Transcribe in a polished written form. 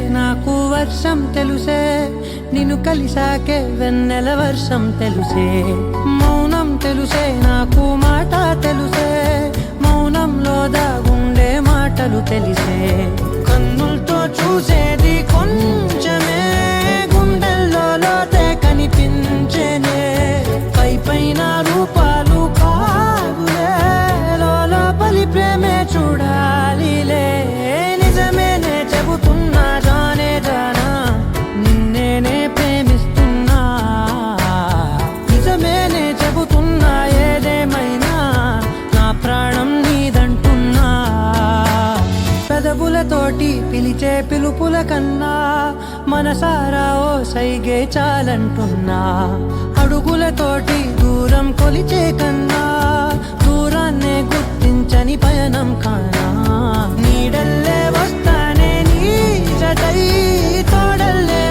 నాకు వర్షం తెలుసే, నిన్ను కలిసాకే వెన్నెల వర్షం తెలుసే. మౌనం తెలుసే నాకు మాట తెలుసే, మౌనంలో దాగుండే మాటలు తెలిసే. కన్నులతో చూసేది కొంచెమే, గుండెల్లో లోతే కనిపించేనే. పై పైన రూపాలు కాదులే, లోపలి ప్రేమే చూడాలిలే. నిజమేనే చెబుతున్నా జానే జానా, నిన్నేనే ప్రేమిస్తున్నా. నిజమేనే చెబుతున్నా ఏదేమైనా, నా ప్రాణం నీదంటున్నా. పెదవులతోటి పిలిచే పిలుపుల కన్నా, మనసారా ఓ సైగే చాలంటున్నా. అడుగులతోటి దూరం కొలిచే కన్నా, దూరాన్నే గుర్తించని పయనం కానా. నీడల్లే వస్తానే నీ జతై, తోడల్లే